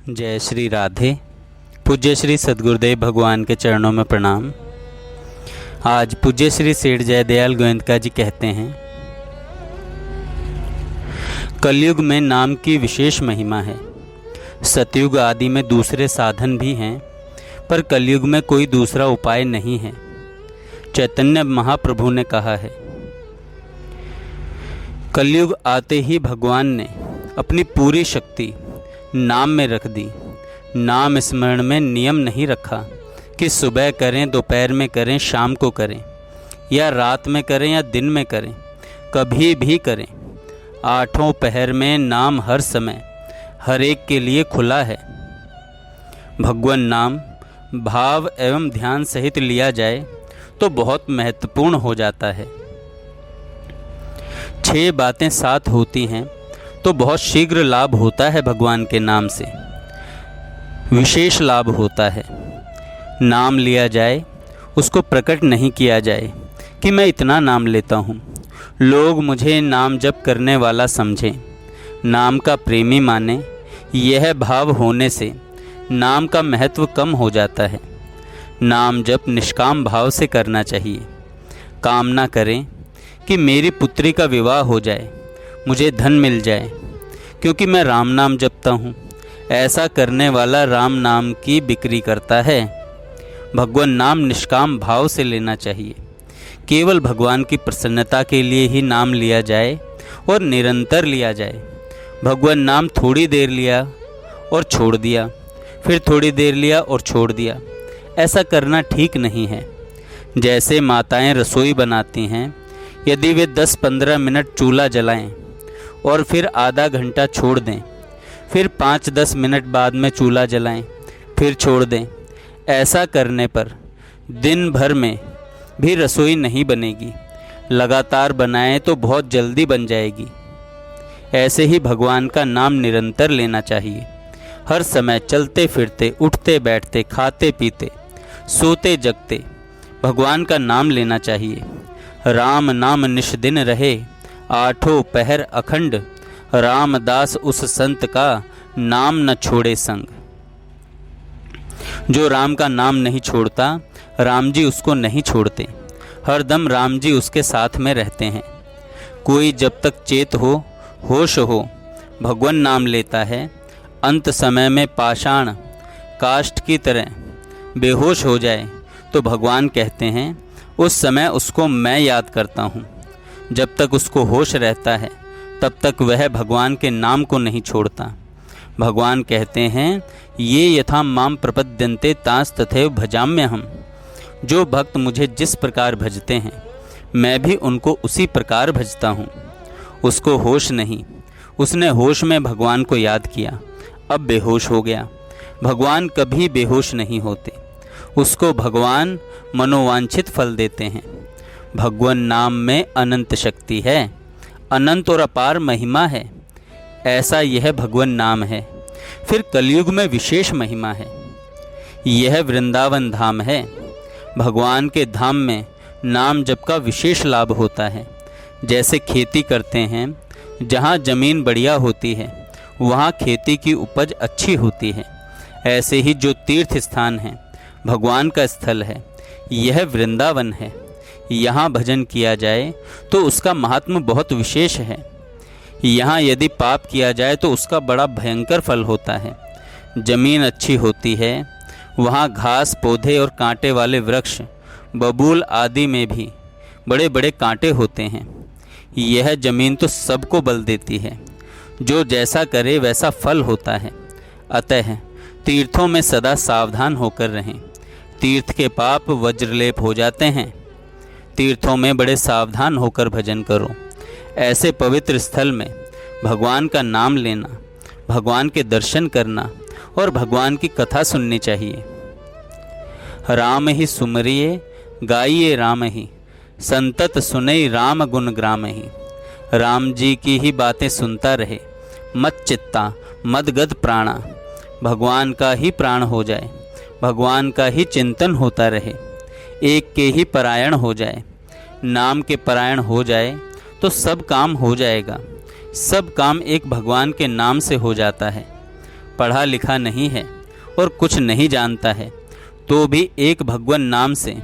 जय श्री राधे। पूज्य श्री सद्गुरुदेव भगवान के चरणों में प्रणाम। आज पूज्य श्री सेठ जयदयाल गोयंदका जी कहते हैं, कलयुग में नाम की विशेष महिमा है। सतयुग आदि में दूसरे साधन भी हैं, पर कलयुग में कोई दूसरा उपाय नहीं है। चैतन्य महाप्रभु ने कहा है, कलयुग आते ही भगवान ने अपनी पूरी शक्ति नाम में रख दी। नाम स्मरण में नियम नहीं रखा कि सुबह करें, दोपहर में करें, शाम को करें, या रात में करें या दिन में करें, कभी भी करें। आठों पहर में नाम हर समय हर एक के लिए खुला है। भगवान नाम भाव एवं ध्यान सहित लिया जाए तो बहुत महत्वपूर्ण हो जाता है। 6 बातें साथ होती हैं तो बहुत शीघ्र लाभ होता है। भगवान के नाम से विशेष लाभ होता है। नाम लिया जाए, उसको प्रकट नहीं किया जाए कि मैं इतना नाम लेता हूँ, लोग मुझे नाम जप करने वाला समझें, नाम का प्रेमी माने। यह भाव होने से नाम का महत्व कम हो जाता है। नाम जप निष्काम भाव से करना चाहिए। कामना करें कि मेरी पुत्री का विवाह हो जाए, मुझे धन मिल जाए, क्योंकि मैं राम नाम जपता हूँ। ऐसा करने वाला राम नाम की बिक्री करता है। भगवान नाम निष्काम भाव से लेना चाहिए। केवल भगवान की प्रसन्नता के लिए ही नाम लिया जाए और निरंतर लिया जाए। भगवान नाम थोड़ी देर लिया और छोड़ दिया, फिर थोड़ी देर लिया और छोड़ दिया, ऐसा करना ठीक नहीं है। जैसे माताएं रसोई बनाती हैं, यदि वे 10-15 मिनट चूल्हा जलाएं और फिर आधा घंटा छोड़ दें, फिर 5-10 मिनट बाद में चूल्हा जलाएं, फिर छोड़ दें, ऐसा करने पर दिन भर में भी रसोई नहीं बनेगी। लगातार बनाएं तो बहुत जल्दी बन जाएगी। ऐसे ही भगवान का नाम निरंतर लेना चाहिए। हर समय चलते फिरते, उठते बैठते, खाते पीते, सोते जगते भगवान का नाम लेना चाहिए। राम नाम निश दिन रहे, आठों पहर अखंड। रामदास उस संत का नाम न छोड़े संग। जो राम का नाम नहीं छोड़ता, राम जी उसको नहीं छोड़ते। हरदम राम जी उसके साथ में रहते हैं। कोई जब तक चेत हो, होश हो, भगवान नाम लेता है, अंत समय में पाषाण काष्ठ की तरह बेहोश हो जाए तो भगवान कहते हैं, उस समय उसको मैं याद करता हूँ। जब तक उसको होश रहता है तब तक वह भगवान के नाम को नहीं छोड़ता। भगवान कहते हैं, ये यथा माम प्रपद्यन्ते तांस तथैव भजाम्यहम्। जो भक्त मुझे जिस प्रकार भजते हैं, मैं भी उनको उसी प्रकार भजता हूँ। उसको होश नहीं, उसने होश में भगवान को याद किया, अब बेहोश हो गया। भगवान कभी बेहोश नहीं होते। उसको भगवान मनोवांछित फल देते हैं। भगवान नाम में अनंत शक्ति है, अनंत और अपार महिमा है। ऐसा यह भगवान नाम है। फिर कलयुग में विशेष महिमा है। यह वृंदावन धाम है। भगवान के धाम में नाम जप का विशेष लाभ होता है। जैसे खेती करते हैं, जहाँ ज़मीन बढ़िया होती है वहाँ खेती की उपज अच्छी होती है। ऐसे ही जो तीर्थ स्थान है, भगवान का स्थल है, यह वृंदावन है। यहाँ भजन किया जाए तो उसका महात्म्य बहुत विशेष है। यहाँ यदि पाप किया जाए तो उसका बड़ा भयंकर फल होता है। जमीन अच्छी होती है, वहाँ घास पौधे और कांटे वाले वृक्ष, बबूल आदि में भी बड़े बड़े कांटे होते हैं। यह जमीन तो सबको बल देती है। जो जैसा करे वैसा फल होता है। अतः तीर्थों में सदा सावधान होकर रहें। तीर्थ के पाप वज्रलेप हो जाते हैं। तीर्थों में बड़े सावधान होकर भजन करो। ऐसे पवित्र स्थल में भगवान का नाम लेना, भगवान के दर्शन करना और भगवान की कथा सुननी चाहिए। राम ही सुमरिए गाइए राम ही, संतत सुनई राम गुण ग्राम ही। राम जी की ही बातें सुनता रहे, मत चित्ता मद गद प्राणा। भगवान का ही प्राण हो जाए, भगवान का ही चिंतन होता रहे, एक के ही परायण हो जाए। नाम के परायण हो जाए तो सब काम हो जाएगा। सब काम एक भगवान के नाम से हो जाता है। पढ़ा लिखा नहीं है और कुछ नहीं जानता है, तो भी एक भगवान नाम से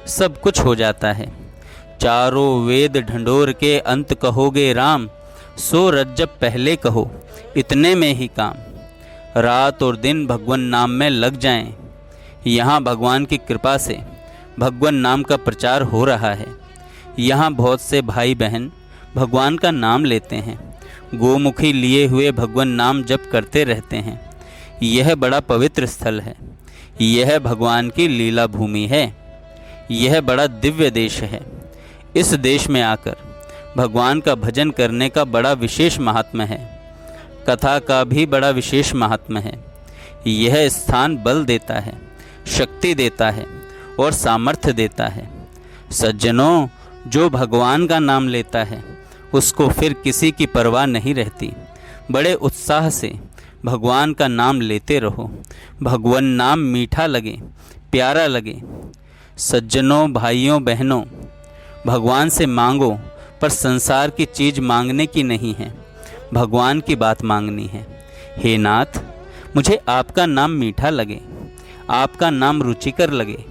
सब कुछ हो जाता है। चारों वेद ढंढोर के अंत कहोगे राम, सो रज्जब पहले कहो इतने में ही काम। रात और दिन भगवान नाम में लग जाएं, यहाँ भगवान की कृपा से भगवान नाम का प्रचार हो रहा है। यहाँ बहुत से भाई बहन भगवान का नाम लेते हैं, गोमुखी लिए हुए भगवान नाम जप करते रहते हैं। यह बड़ा पवित्र स्थल है, यह भगवान की लीला भूमि है, यह बड़ा दिव्य देश है। इस देश में आकर भगवान का भजन करने का बड़ा विशेष महात्म्य है, कथा का भी बड़ा विशेष महात्म्य है। यह स्थान बल देता है, शक्ति देता है और सामर्थ्य देता है। सज्जनों, जो भगवान का नाम लेता है उसको फिर किसी की परवाह नहीं रहती। बड़े उत्साह से भगवान का नाम लेते रहो। भगवान नाम मीठा लगे, प्यारा लगे। सज्जनों, भाइयों बहनों, भगवान से मांगो, पर संसार की चीज़ मांगने की नहीं है, भगवान की बात मांगनी है। हे नाथ, मुझे आपका नाम मीठा लगे, आपका नाम रुचिकर लगे,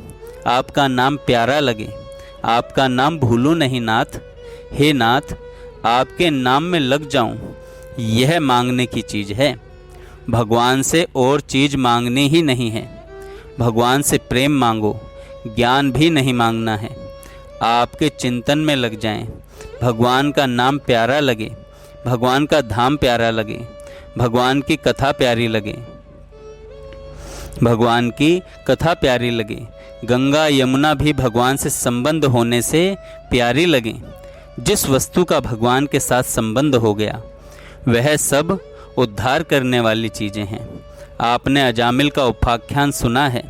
आपका नाम प्यारा लगे, आपका नाम भूलूं नहीं नाथ। हे नाथ, आपके नाम में लग जाऊं, यह मांगने की चीज़ है। भगवान से और चीज़ मांगनी ही नहीं है। भगवान से प्रेम मांगो, ज्ञान भी नहीं मांगना है। आपके चिंतन में लग जाएं, भगवान का नाम प्यारा लगे, भगवान का धाम प्यारा लगे, भगवान की कथा प्यारी लगे, भगवान की कथा प्यारी लगे। गंगा यमुना भी भगवान से संबंध होने से प्यारी लगे। जिस वस्तु का भगवान के साथ संबंध हो गया वह सब उद्धार करने वाली चीज़ें हैं। आपने अजामिल का उपाख्यान सुना है।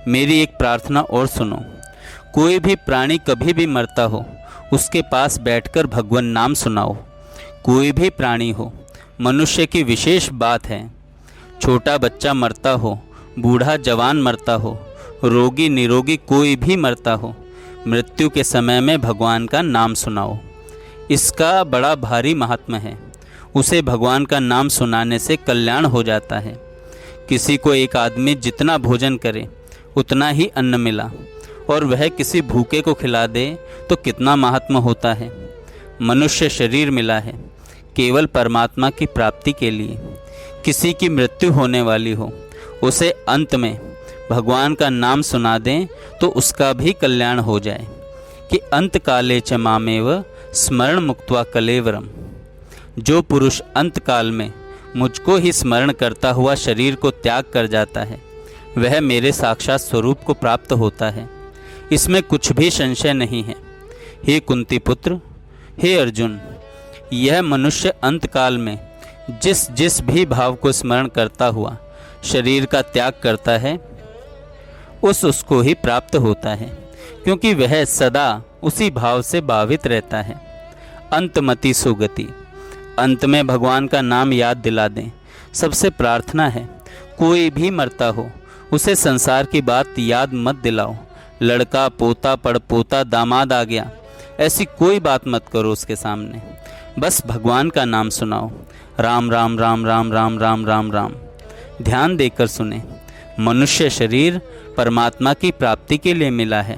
मेरी एक प्रार्थना और सुनो। कोई भी प्राणी कभी भी मरता हो, उसके पास बैठकर भगवान नाम सुनाओ। कोई भी प्राणी हो, मनुष्य की विशेष बात है। छोटा बच्चा मरता हो, बूढ़ा जवान मरता हो, रोगी निरोगी कोई भी मरता हो, मृत्यु के समय में भगवान का नाम सुनाओ। इसका बड़ा भारी महात्म्य है। उसे भगवान का नाम सुनाने से कल्याण हो जाता है। किसी को एक आदमी जितना भोजन करे उतना ही अन्न मिला और वह किसी भूखे को खिला दे तो कितना महात्म्य होता है। मनुष्य शरीर मिला है केवल परमात्मा की प्राप्ति के लिए। किसी की मृत्यु होने वाली हो, उसे अंत में भगवान का नाम सुना दें तो उसका भी कल्याण हो जाए कि अंत काले च मामेव स्मरण मुक्त्वा कलेवरम। जो पुरुष अंत काल में मुझको ही स्मरण करता हुआ शरीर को त्याग कर जाता है वह मेरे साक्षात स्वरूप को प्राप्त होता है। इसमें कुछ भी संशय नहीं है। हे कुंती पुत्र, हे अर्जुन, यह मनुष्य अंत काल में जिस जिस भी भाव को स्मरण करता हुआ शरीर का त्याग करता है उसको ही प्राप्त होता है, क्योंकि वह सदा उसी भाव से भावित रहता है। अंतमति सुगति। अंत में भगवान का नाम याद दिला दें। सबसे प्रार्थना है, कोई भी मरता हो उसे संसार की बात याद मत दिलाओ। लड़का, पोता, पड़पोता, दामाद आ गया, ऐसी कोई बात मत करो उसके सामने। बस भगवान का नाम सुनाओ। राम राम राम राम राम राम राम राम। ध्यान देकर सुने। मनुष्य शरीर परमात्मा की प्राप्ति के लिए मिला है।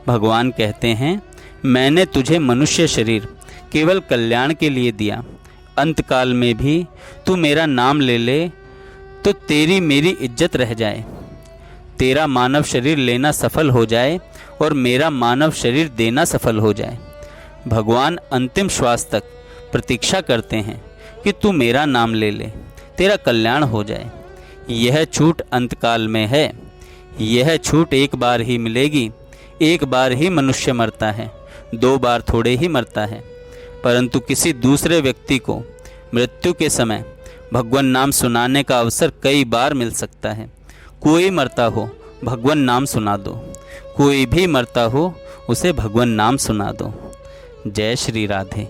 भगवान कहते हैं, मैंने तुझे मनुष्य शरीर केवल कल्याण के लिए दिया। अंतकाल में भी तू मेरा नाम ले ले तो तेरी मेरी इज्जत रह जाए। तेरा मानव शरीर लेना सफल हो जाए और मेरा मानव शरीर देना सफल हो जाए। भगवान अंतिम श्वास तक प्रतीक्षा करते हैं कि तू मेरा नाम ले ले, तेरा कल्याण हो जाए। यह छूट अंतकाल में है। यह छूट एक बार ही मिलेगी। एक बार ही मनुष्य मरता है, 2 बार थोड़े ही मरता है। परंतु किसी दूसरे व्यक्ति को मृत्यु के समय भगवान नाम सुनाने का अवसर कई बार मिल सकता है। कोई मरता हो, भगवान नाम सुना दो। कोई भी मरता हो, उसे भगवान नाम सुना दो। जय श्री राधे।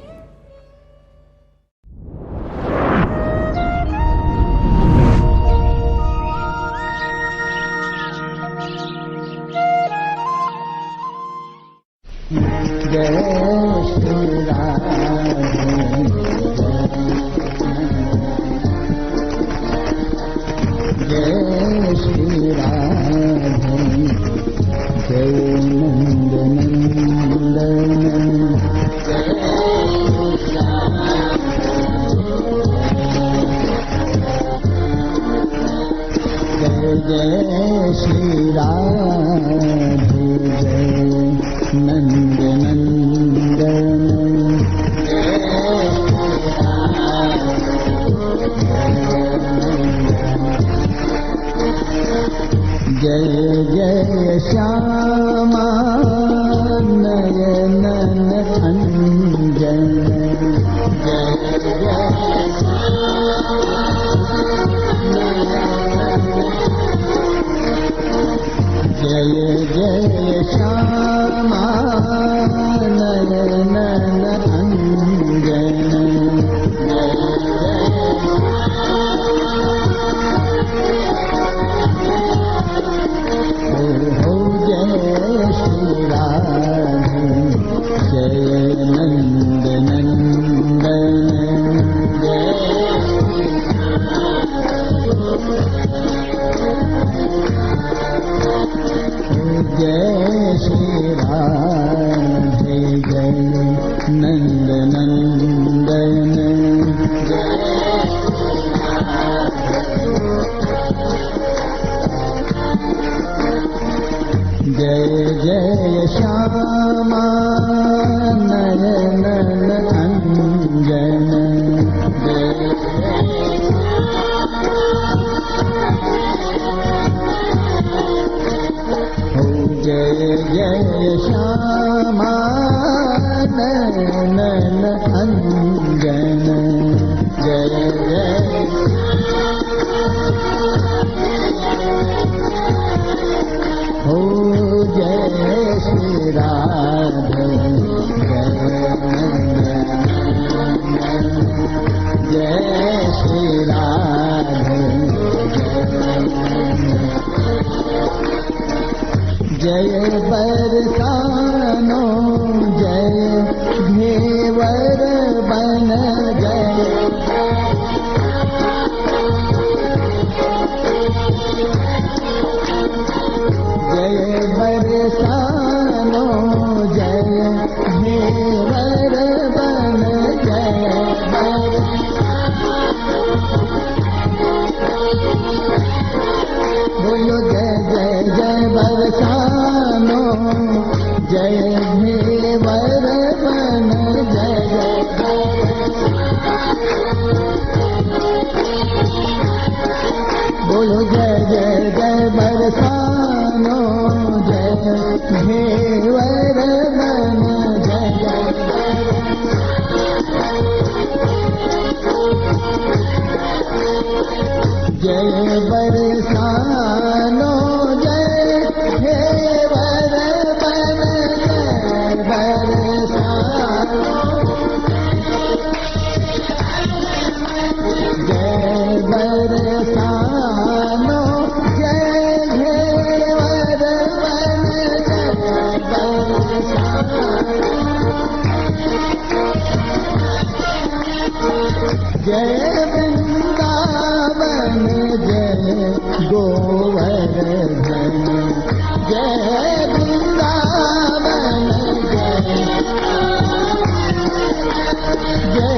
जय श्री राधे जय नंद नंदन जय जय श्यामा नयन अंजन जय जय जय श्यामा नयन अंजन हो जय श्री राधे जय नंद नंदन जय श्री राधे जय नंद नंदन जय जय श्यामा नयन अंजन जय जय श्यामा नयन अंजन जय जय हो जय श्री राधे जय श्री राधे जय बरसानो जय घेवर बन जय जय बरसानो जय घेवर बन जय बोलो जय जय जय बरसानो जय घेवर बन जय बोलो जय जय जय बरसानो जय घेवर बन जय जय बरसानो जय घेवर बन जय बरसानो जय बरसानो जय घेवर बन जय जय वृंदावन जय गोवर्धन जय वृंदावन जय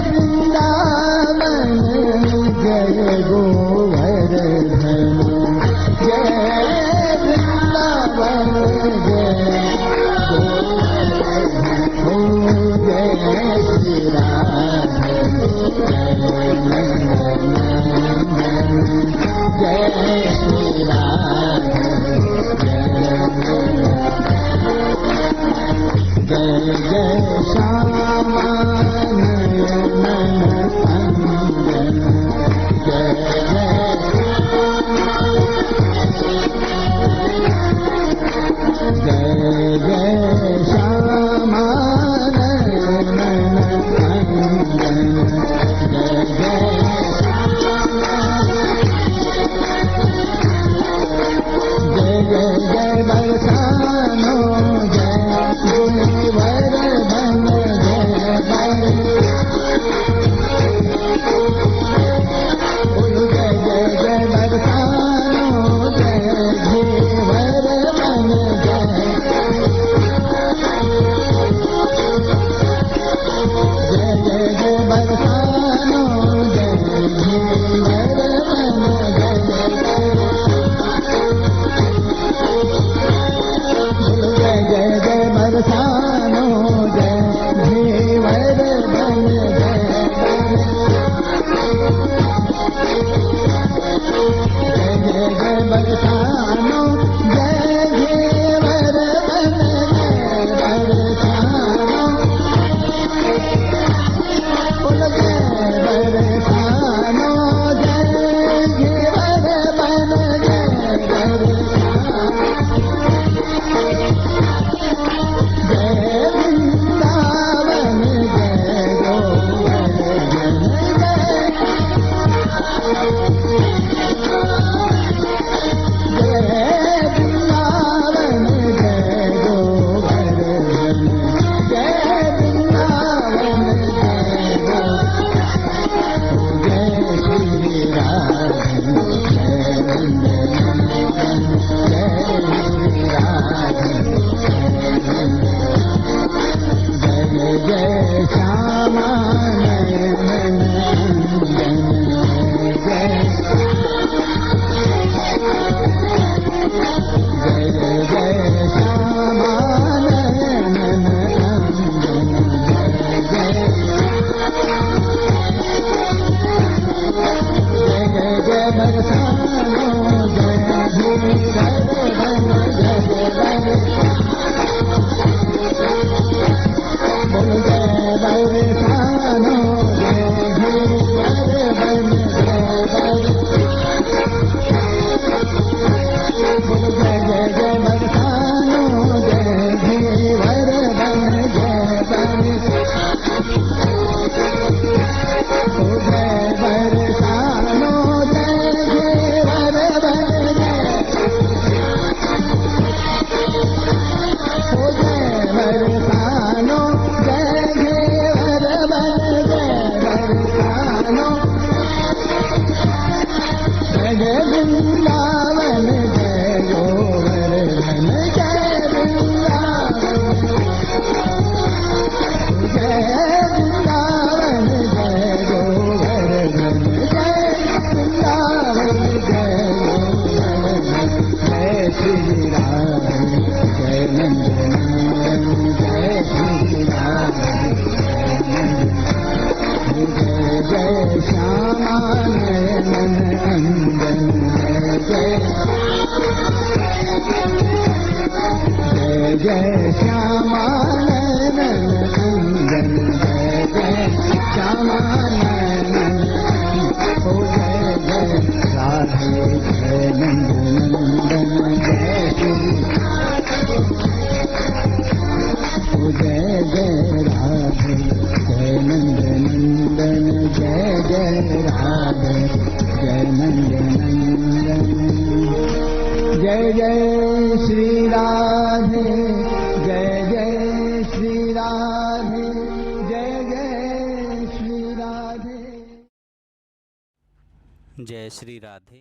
वृंदावन जय गोवर्धन जय वृंदावन जय हो जय श्री राधे जय श्री राधे बरसानो जय भीतर बन जय बोल जय बरसानो जय भीतर बन जय बोल जय जय जय बरसानो जय भीतर बन जय ओ जय बरसानो जय भीतर बन जय ओ जय बरसानो जय भीतर बन जय बरसानो जय वृंदावन जय गोवर्धन जय वृंदावन जय वृंदावन जय गोवर्धन जय वृंदावन जय गोवर्धन जय श्री राम जय नंदन जय श्री राम जय जय श्यामा नयन अंजन जय जय श्यामा नयन अंजन जय जय श्यामा नयन ओ जय जय राधे जय नंदन जय श्री ओ जय जय राधे जय नंदन जय जय राधे जय नंदन जय जय श्री राधे जय जय श्री राधे जय जय श्री राधे जय श्री राधे।